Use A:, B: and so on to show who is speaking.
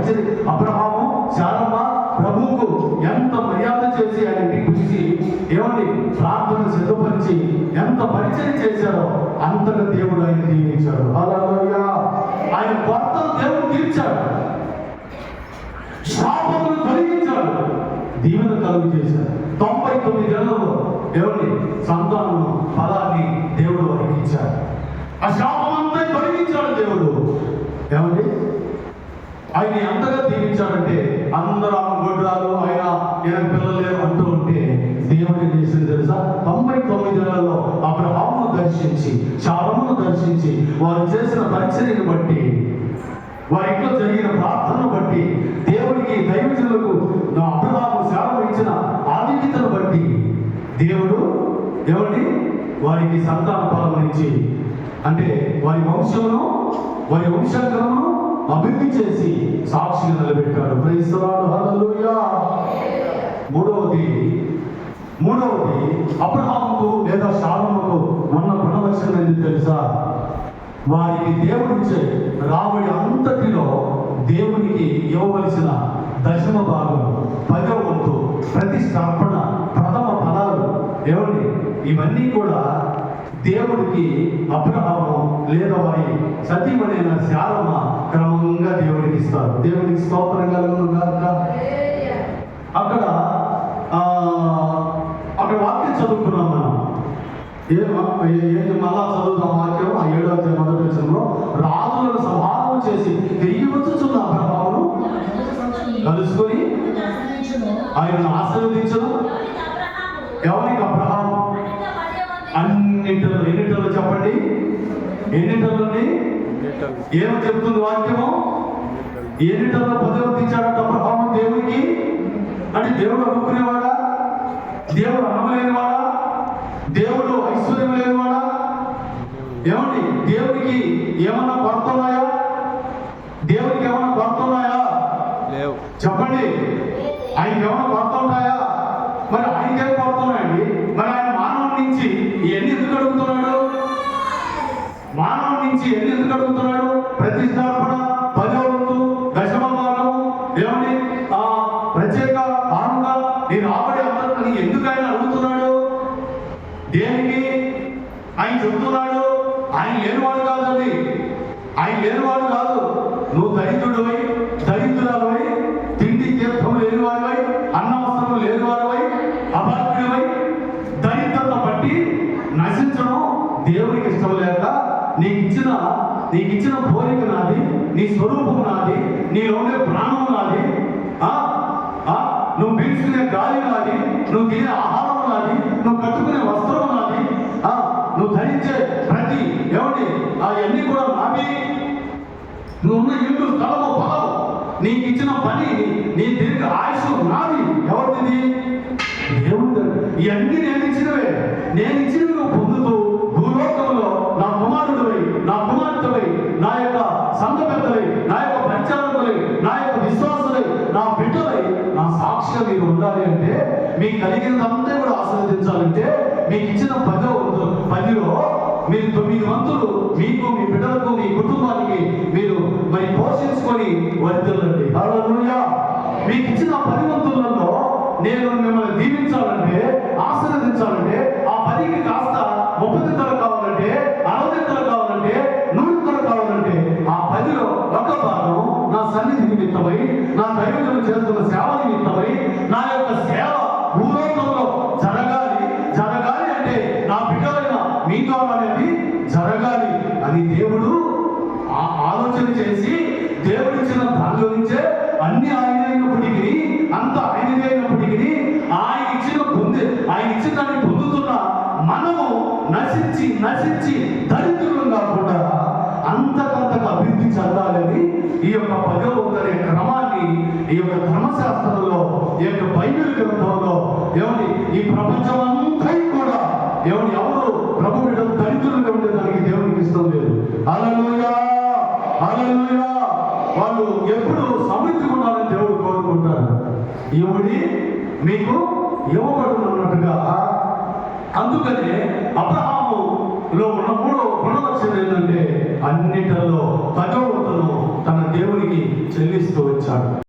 A: పరిచయం అబ్రహాము శారమ్మ ప్రభువుకు ఎంత మర్యాద చేసి ఆయన ఇంటికి పిలిచి ఏమండి ప్రార్థన సిద్ధపరిచి ఎంత పరిచయం చేశారో అంతగా దేవుడు ఆయన దీవించాడు. హల్లెలూయా. ఆయన కొరతను దేవుడు తీర్చాడు, శాపమును తొలగించాడు, దీవెన కలుగు చేశాడు. 99 ఏళ్లలో దేవుడి సంతానం ఫలాన్ని దేవుడు వారికి ఇచ్చాడు. ఆ శాపమంతా తొలగించాడు దేవుడు. ఏమండి ఆయన ఎంతగా దీవించాడంటే అందరూ ఆమె గొడ్రాలు ఆయన 8 పిల్లలు లేరు అంటూ ఉంటే దేవుడు ఏం చేసింది తెలుసా? 99 ఏళ్లలో అబ్రహామును దర్శించి శారమ్మను దర్శించి వారు చేసిన పరిచర్యను బట్టి వారి ఇంట్లో జరిగిన ప్రార్థనను బట్టి దేవుడికి దైవజనులకు అబ్రహాము శారమ్మ ఇచ్చిన ఆధిక్యతను బట్టి దేవుడు ఎవరిని వారికి సంతాన ఫలమునిచ్చి అంటే వారి వంశమును వారి వంశాంతరమును అభివృద్ధి చేసి సాక్షిగా నిలబెట్టాడు. Praise the lord. హల్లెలూయా. మూడవది అబ్రహాముకు లేదా శారమ్మకు ఉన్న గుణలక్షణం ఏంటి తెలుసా? వారికి దేవుడిచ్చే రాబడి అంతటిలో దేవునికి ఇవ్వవలసిన దశమ భాగం 10వ వంతు ప్రతిష్టార్పణ ప్రథమ ఫలాలు ఏమండి ఇవన్నీ కూడా దేవుడికి అబ్రహాము లేదా వారి సతీమణైన శారమ్మ క్రమంగా దేవుడికి ఇస్తారు. దేవుడికి స్తోత్రం కలుగును గాక. అక్కడ వాక్యం చదువుకున్నాం మనం. మళ్ళా చదువుతాం వాక్యం. ఆ 7వ అధ్యాయం 1వ వచనంలో రాజులను సంహారం చేసి తిరిగి వచ్చుచున్న అబ్రహామును కలుసుకొని ఆయనను ఆశీర్వదించను. ఎవరికి? అబ్రహాము. ఎన్నింటలో చెప్పండి, ఎన్నింటలోని ఏమో చెప్తుంది వాక్యము? ఎన్నింటలో పదవించాడట అబ్రహాము దేవునికి. అంటే దేవుడు అనుకునేవాడా? దేవుడు అనలేనివాడా? దేవుడు ఐశ్వర్యం లేనివాడా? ఏమండి దేవుడికి ఏమన్నా కొరత ఉన్నాయా? దేవుడికి ఏమన్నా కొరత ఉన్నాయా? చెప్పండి. ఆయనకి ఏమన్నా కొరత ఉంటాయా? మరి ఆయనకేం కొరత ఉన్నాయండి? మరి ఆయన మానవుడి నుంచి ఎన్ని ఎందుకు అడుగుతున్నాడు? మానవుడి నుంచి ఎన్ని ఎందుకు అడుగుతున్నాడు? ప్రతిష్టార్పణ 10వ వంతు దశమ భాగము ఏమండి ప్రత్యేక కానుక నీ రాబడి అంతని ఎందుకు ఆయన అడుగుతున్నాడు? దేనికి? ఆయన చెబుతున్నాడు ఆయన లేనివాడు కాదండి. ఆయన లేనివాడు కాదు. నువ్వు దరిద్రుడివై దరిద్రురాలువై తిండి తీర్థం లేనివాడివై అన్న వస్త్రం లేనివాడివై అభాగ్యుడివై దరిద్రత బట్టి నశించడం దేవుడికి ఇష్టం లేక నీకు ఇచ్చిన కోరిక నాది, నీ స్వరూపం నాది, నీలో ఉండే ప్రాణం నాది, నువ్వు పీల్చుకునే గాలి నాది, నువ్వు తినే ఆహారం నాది, నువ్వు కట్టుకునే వస్త్రం నాది, నువ్వు ధరించే ప్రతి ఎవడి అవన్నీ కూడా నావి, నువ్వు ఉన్న ఇల్లు స్థలము పొలము నీకు ఇచ్చిన పని నీ దీర్ఘ ఆయుష్ నాది. ఎవరిది? దేవుడు. ఇవన్నీ నేను ఇచ్చినవే. నేను ఇచ్చినవి నువ్వు పొందుతూ భూలోకంలో నా కుమారుడివై నా కుమార్తెవై నా యొక్క సంఘ పెద్దలై నా యొక్క పరిచారకులై నా యొక్క విశ్వాసులై నా బిడ్డలై నా సాక్షిగా మీరు ఉండాలి అంటే మీకు కలిగినదంతా కూడా ఆస్వాదించాలంటే మీకు ఇచ్చిన 10వ వంతులో మీరు 9 వంతులు మీకు మీ బిడ్డలకు మీ కుటుంబానికి మీరు మరి పోషించుకొని వర్తిల్లండి. హల్లెలూయా. మీకు ఇచ్చిన 10 వంతులలో నేను మిమ్మల్ని దీవించాలంటే ఆశీర్వదించాలంటే ఆ 10కి కాస్త 30 తల కావాలంటే 60 తల కావాలంటే 100 తల కావాలంటే ఆ 10లో ఒక భాగం నా సన్నిధి నిమిత్తమై నా దైవజనులు చేస్తున్న సేవ నిమిత్తమై నా యొక్క సేవ భూలోకంలో జరగాలి అంటే నా బిడ్డలైన మీ ద్వారా అనేది జరగాలి అని దేవుడు ఆలోచన చేసి దేవుడిచ్చిన దానిలో నుంచే అన్ని ఆయనైనప్పటికీ అంత ఆయనైనప్పటికీ ఆయన ఇచ్చిన దాన్ని పొందుతున్న మనము నశించి దరిద్రులం కాకుండా అంతకంతకు అభివృద్ధి చెందాలని ఈ యొక్క 10వ వంతు అనే క్రమాన్ని ఈ యొక్క ధర్మశాస్త్రంలో ఈ యొక్క బైబిల్ గ్రంథంలో ఏమని ఈ ప్రపంచం అంతా కూడా ఎవరు ప్రభు బిడ్డలు దరిద్రులుగా ఉండేదానికి దేవునికి ఇష్టం లేదు. హల్లెలూయా. హల్లెలూయా. వాళ్ళు ఎప్పుడు సమృద్ధిగా ఉండాలని దేవుడు కోరుకుంటారు. ఇవిడి మీకు ఇవ్వబడుతున్నట్టుగా. అందుకనే అబ్రహాములో ఉన్న 3వ గుణలక్షణం ఏంటంటే అన్నిటిలో 10వ వంతును తన దేవునికి చెల్లిస్తూ వచ్చాడు. వచ్చాడు.